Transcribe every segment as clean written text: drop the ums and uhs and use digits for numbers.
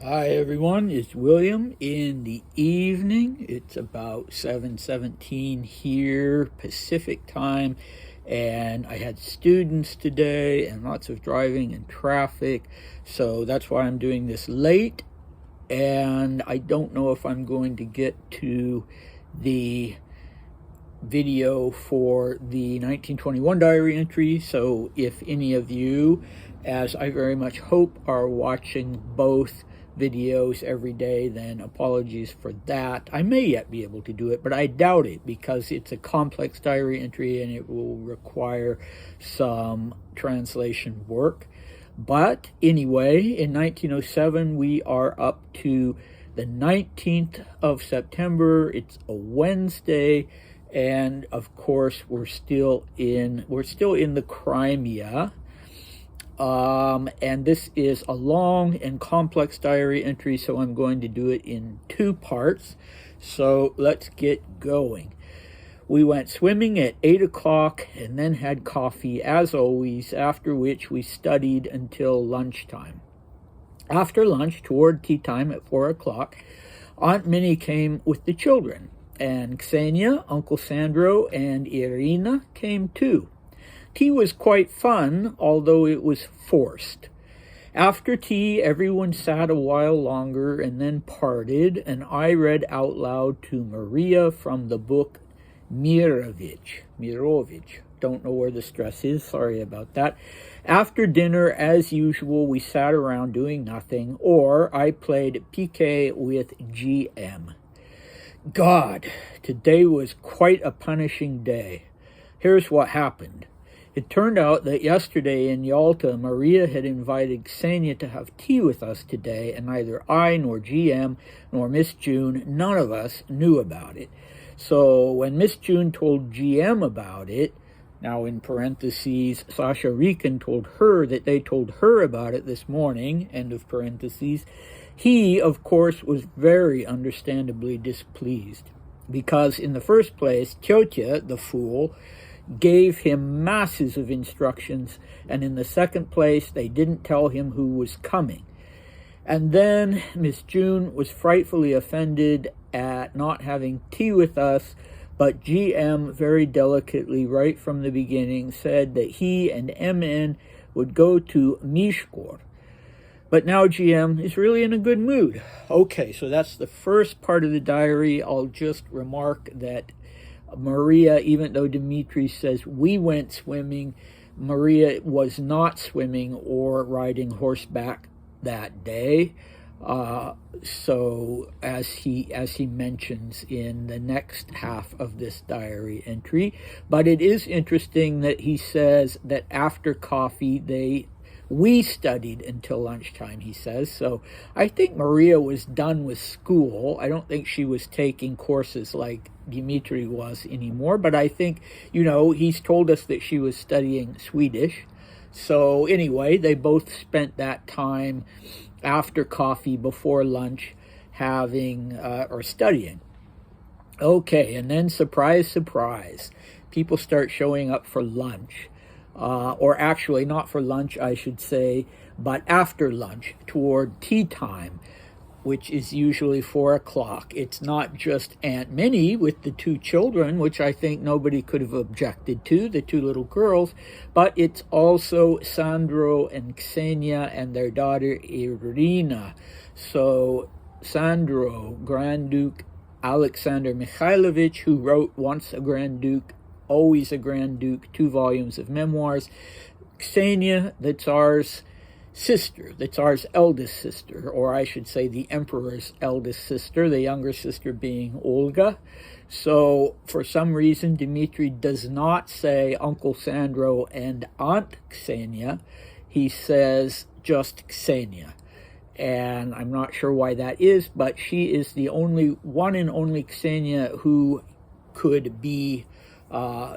Hi everyone, it's William in the evening. It's about 7:17 here Pacific time, and I had students today and lots of driving and traffic, so that's why I'm doing this late, and I don't know if I'm going to get to the video for the 1921 diary entry. So if any of you, as I very much hope, are watching both videos every day, then apologies for that. I may yet be able to do it, but I doubt it because it's a complex diary entry and it will require some translation work. But anyway, in 1907, we are up to the 19th of September. It's a Wednesday, and of course we're still in the Crimea. And this is a long and complex diary entry, so I'm going to do it in two parts. So let's get going. We went swimming at 8 o'clock and then had coffee as always, after which we studied until lunchtime. After lunch, toward tea time at 4 o'clock, Aunt Minnie came with the children, and Ksenia, Uncle Sandro, and Irina came too. Tea was quite fun, although it was forced. After tea, everyone sat a while longer and then parted, and I read out loud to Maria from the book Mirovich. Don't know where the stress is, sorry about that. After dinner, as usual, we sat around doing nothing, or I played piquet with GM. God, today was quite a punishing day. Here's what happened. It turned out that yesterday in Yalta, Maria had invited Ksenia to have tea with us today, and neither I nor GM nor Miss June, none of us, knew about it. So when Miss June told GM about it, now in parentheses, Sasha Rikin told her that they told her about it this morning, end of parentheses, he, of course, was very understandably displeased. Because in the first place, Tyotia, the fool, gave him masses of instructions, and in the second place, they didn't tell him who was coming. And then Miss June was frightfully offended at not having tea with us, but GM very delicately, right from the beginning, said that he and MN would go to Mishkor. But now GM is really in a good mood. Okay, so that's the first part of the diary. I'll just remark that Maria, even though Dmitri says we went swimming, Maria was not swimming or riding horseback that day. So as he mentions in the next half of this diary entry, but it is interesting that he says that after coffee we studied until lunchtime, he says. So I think Maria was done with school. I don't think she was taking courses like Dmitri was anymore, but I think, he's told us that she was studying Swedish. So anyway, they both spent that time after coffee, before lunch, having or studying. Okay, and then surprise, surprise, people start showing up for lunch. Or actually not for lunch, I should say, but after lunch, toward tea time, which is usually 4 o'clock. It's not just Aunt Minnie with the two children, which I think nobody could have objected to, the two little girls, but it's also Sandro and Ksenia and their daughter Irina. So Sandro, Grand Duke Alexander Mikhailovich, who wrote Once a Grand Duke, Always a Grand Duke, 2 volumes of memoirs. Ksenia, the Tsar's sister, the Tsar's eldest sister, or I should say the Emperor's eldest sister, the younger sister being Olga. So for some reason, Dmitri does not say Uncle Sandro and Aunt Ksenia. He says just Ksenia. And I'm not sure why that is, but she is the only one and only Ksenia who could be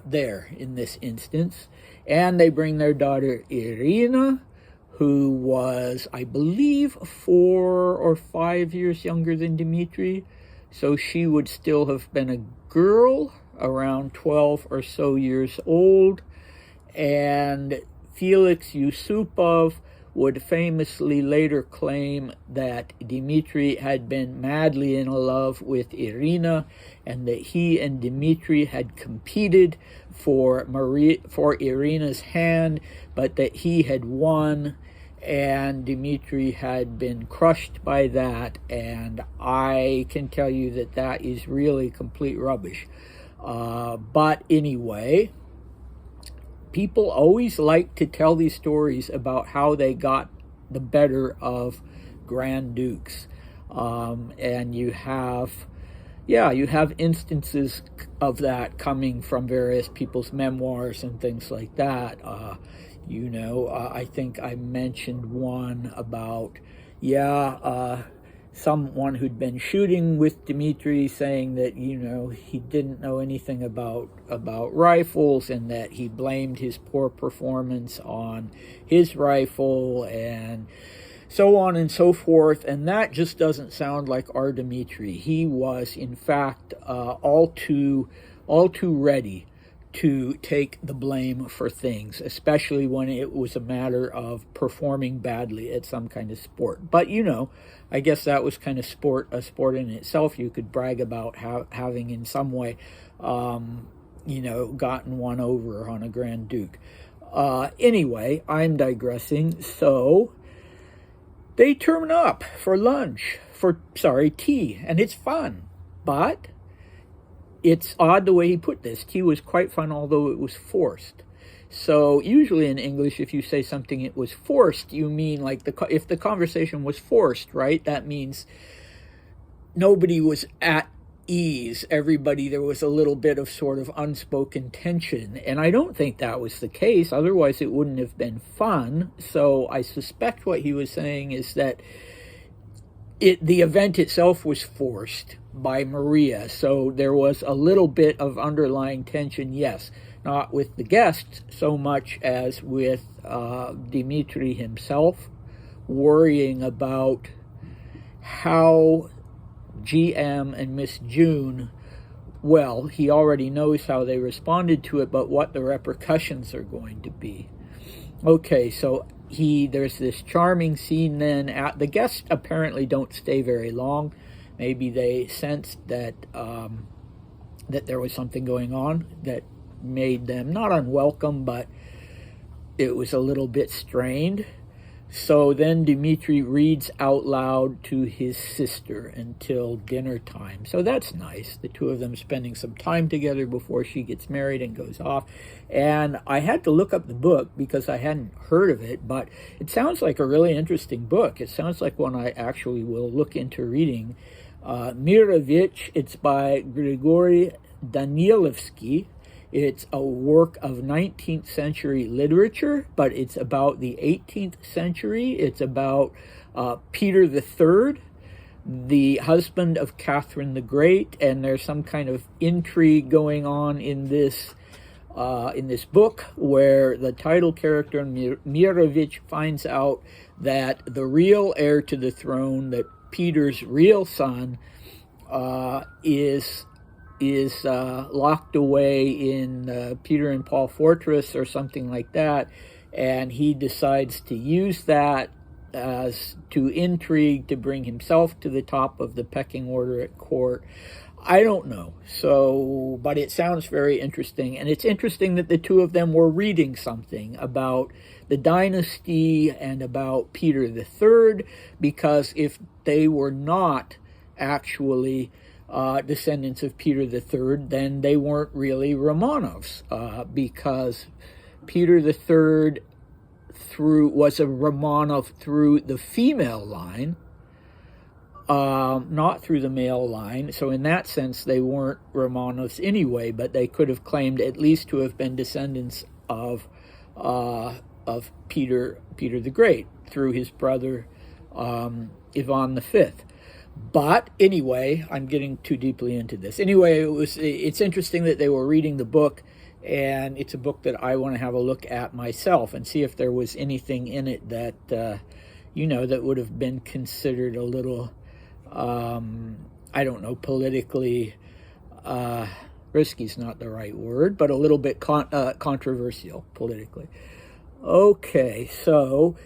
there in this instance. And they bring their daughter Irina, who was, I believe, 4 or 5 years younger than Dmitri. So she would still have been a girl, around 12 or so years old. And Felix Yusupov would famously later claim that Dmitri had been madly in love with Irina, and that he and Dmitri had competed for Irina's hand, but that he had won, and Dmitri had been crushed by that. And I can tell you that that is really complete rubbish. But anyway, people always like to tell these stories about how they got the better of Grand Dukes. And you have instances of that coming from various people's memoirs and things like that. I think I mentioned one about, someone who'd been shooting with Dmitri saying that, he didn't know anything about rifles, and that he blamed his poor performance on his rifle, and so on and so forth. And that just doesn't sound like our Dmitri. He was, in fact, all too ready to take the blame for things, especially when it was a matter of performing badly at some kind of sport. But I guess that was kind of a sport in itself. You could brag about having in some way, gotten one over on a Grand Duke. Anyway, I'm digressing. So they turn up for lunch, tea, and it's fun. But it's odd the way he put this. Tea was quite fun, although it was forced. So usually in English, if you say something it was forced, you mean like if the conversation was forced, right? That means nobody was at ease. There was a little bit of sort of unspoken tension. And I don't think that was the case. Otherwise, it wouldn't have been fun. So I suspect what he was saying is that the event itself was forced by Maria, so there was a little bit of underlying tension, yes, not with the guests so much as with Dmitri himself, worrying about how GM and Miss June, well, he already knows how they responded to it, but what the repercussions are going to be. Okay, so there's this charming scene then. The guests apparently don't stay very long. Maybe they sensed that that there was something going on that made them not unwelcome, but it was a little bit strained. So then Dmitri reads out loud to his sister until dinner time. So that's nice. The two of them spending some time together before she gets married and goes off. And I had to look up the book because I hadn't heard of it, but it sounds like a really interesting book. It sounds like one I actually will look into reading. Mirovich, it's by Grigory Danielevsky. It's a work of 19th century literature, but it's about the 18th century. It's about Peter III, the husband of Catherine the Great, and there's some kind of intrigue going on in this book where the title character Mirovich finds out that the real heir to the throne, that Peter's real son, is locked away in Peter and Paul Fortress or something like that, and he decides to use that as to intrigue to bring himself to the top of the pecking order at court. I don't know. So, but it sounds very interesting, and it's interesting that the two of them were reading something about the dynasty and about Peter III, because if they were not actually descendants of Peter III, then they weren't really Romanovs, because Peter III was a Romanov through the female line, not through the male line. So in that sense, they weren't Romanovs anyway, but they could have claimed at least to have been descendants of Peter the Great through his brother Ivan V. But anyway, I'm getting too deeply into this. Anyway, it's interesting that they were reading the book, and it's a book that I want to have a look at myself and see if there was anything in it that, that would have been considered a little, I don't know, politically, risky's not the right word, but a little bit controversial politically. Okay, so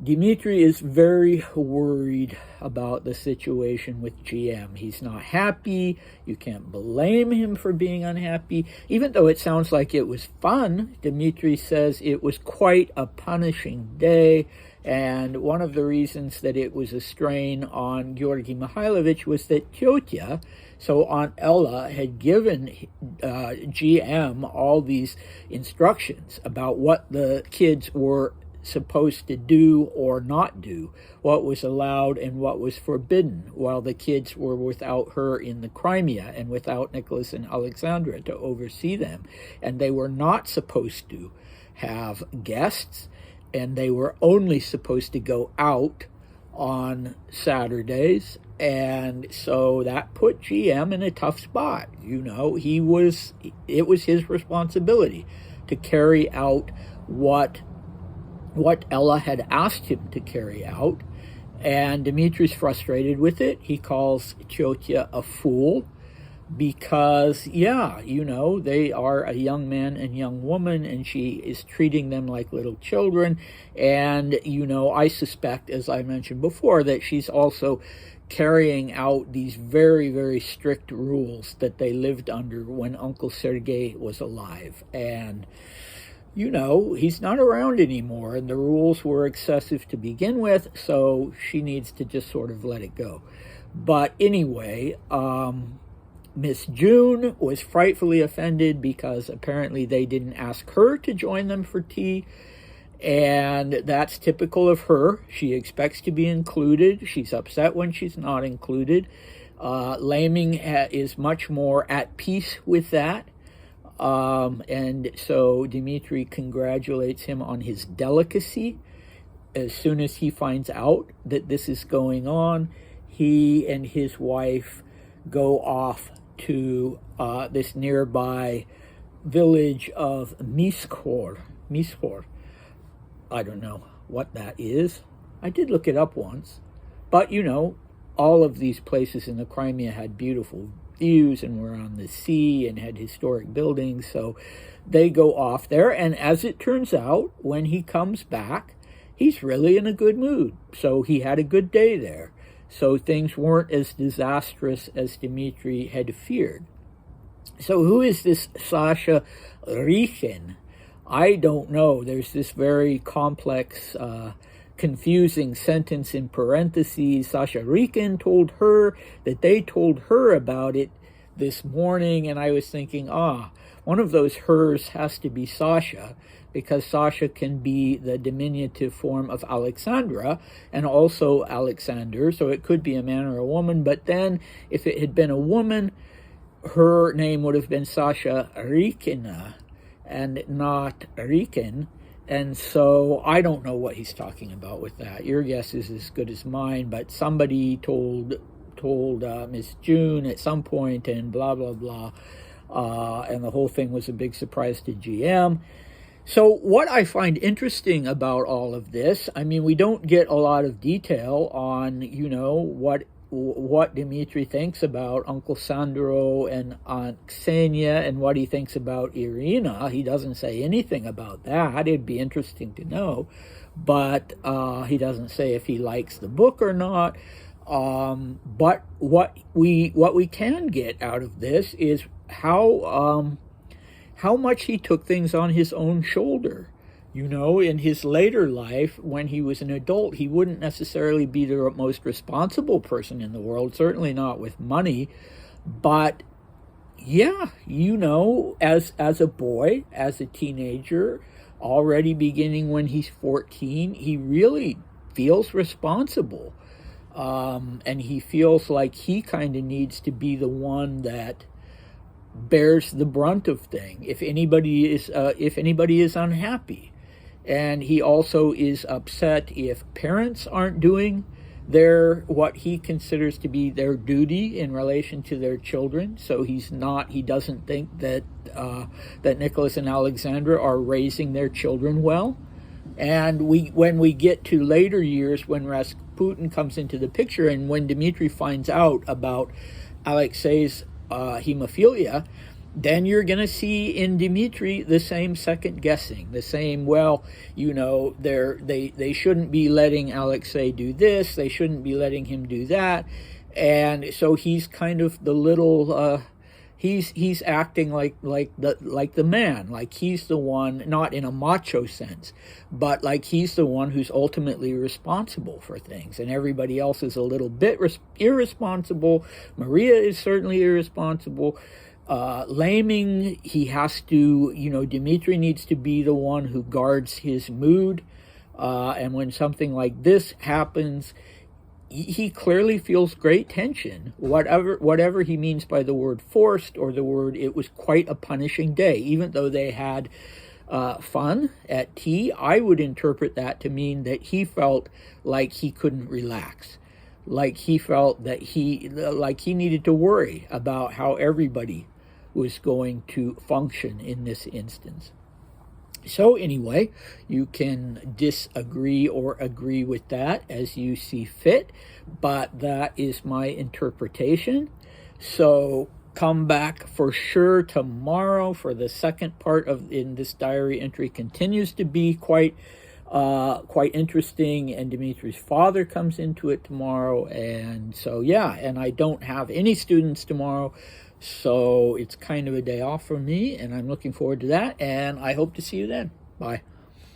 Dmitri is very worried about the situation with GM. He's not happy. You can't blame him for being unhappy. Even though it sounds like it was fun, Dmitri says it was quite a punishing day. And one of the reasons that it was a strain on Georgy Mikhailovich was that Tyotia, so Aunt Ella, had given GM all these instructions about what the kids were supposed to do or not do, what was allowed and what was forbidden, while the kids were without her in the Crimea and without Nicholas and Alexandra to oversee them. And they were not supposed to have guests, and they were only supposed to go out on Saturdays. And so that put GM in a tough spot. You know, it was his responsibility to carry out what Ella had asked him to carry out, and Dmitri's frustrated with it. He calls Tyotia a fool because, they are a young man and young woman, and she is treating them like little children. And, I suspect, as I mentioned before, that she's also carrying out these very, very strict rules that they lived under when Uncle Sergei was alive. And he's not around anymore, and the rules were excessive to begin with, so she needs to just sort of let it go. But anyway, Miss June was frightfully offended because apparently they didn't ask her to join them for tea, and that's typical of her. She expects to be included. She's upset when she's not included. Laming is much more at peace with that. And so Dmitri congratulates him on his delicacy. As soon as he finds out that this is going on, he and his wife go off to this nearby village of Mishor. I don't know what that is. I did look it up once. But, all of these places in the Crimea had beautiful views and were on the sea and had historic buildings, so they go off there. And as it turns out, when he comes back, he's really in a good mood. So he had a good day there. So things weren't as disastrous as Dmitri had feared. So who is this Sasha Rikhin? I don't know. There's this very complex confusing sentence in parentheses. Sasha Rikhin told her that they told her about it this morning, and I was thinking, one of those hers has to be Sasha, because Sasha can be the diminutive form of Alexandra and also Alexander, so it could be a man or a woman. But then if it had been a woman, her name would have been Sasha Rikina and not Rikhin. And so I don't know what he's talking about with that. Your guess is as good as mine, but somebody told Miss June at some point, and blah, blah, blah. And the whole thing was a big surprise to GM. So what I find interesting about all of this, we don't get a lot of detail on, what Dmitri thinks about Uncle Sandro and Aunt Ksenia and what he thinks about Irina. He doesn't say anything about that. It'd be interesting to know. But he doesn't say if he likes the book or not. But what we can get out of this is how much he took things on his own shoulder. In his later life, when he was an adult, he wouldn't necessarily be the most responsible person in the world, certainly not with money. But yeah, as a boy, as a teenager, already beginning when he's 14, he really feels responsible. And he feels like he kind of needs to be the one that bears the brunt of things if anybody is unhappy. And he also is upset if parents aren't doing what he considers to be their duty in relation to their children. So he doesn't think that Nicholas and Alexandra are raising their children well. And when we get to later years, when Rasputin comes into the picture, and when Dmitri finds out about Alexei's hemophilia, then you're going to see in Dmitri the same second guessing, the same, well, you know, they shouldn't be letting Alexei do this, they shouldn't be letting him do that. And so he's kind of the little he's acting like the man, like he's the one, not in a macho sense, but like he's the one who's ultimately responsible for things, and everybody else is a little bit irresponsible. Maria is certainly irresponsible. Laming, he has to, you know, Dmitri needs to be the one who guards his mood, and when something like this happens, he clearly feels great tension, whatever he means by the word forced, or the word, it was quite a punishing day. Even though they had fun at tea, I would interpret that to mean that he felt like he couldn't relax, like he felt that he needed to worry about how everybody was going to function in this instance. So anyway, you can disagree or agree with that as you see fit, but that is my interpretation. So come back for sure tomorrow for the second part in this diary entry. Continues to be quite interesting, and Dimitri's father comes into it tomorrow, and so yeah, and I don't have any students tomorrow, so it's kind of a day off for me, and I'm looking forward to that, and I hope to see you then. Bye.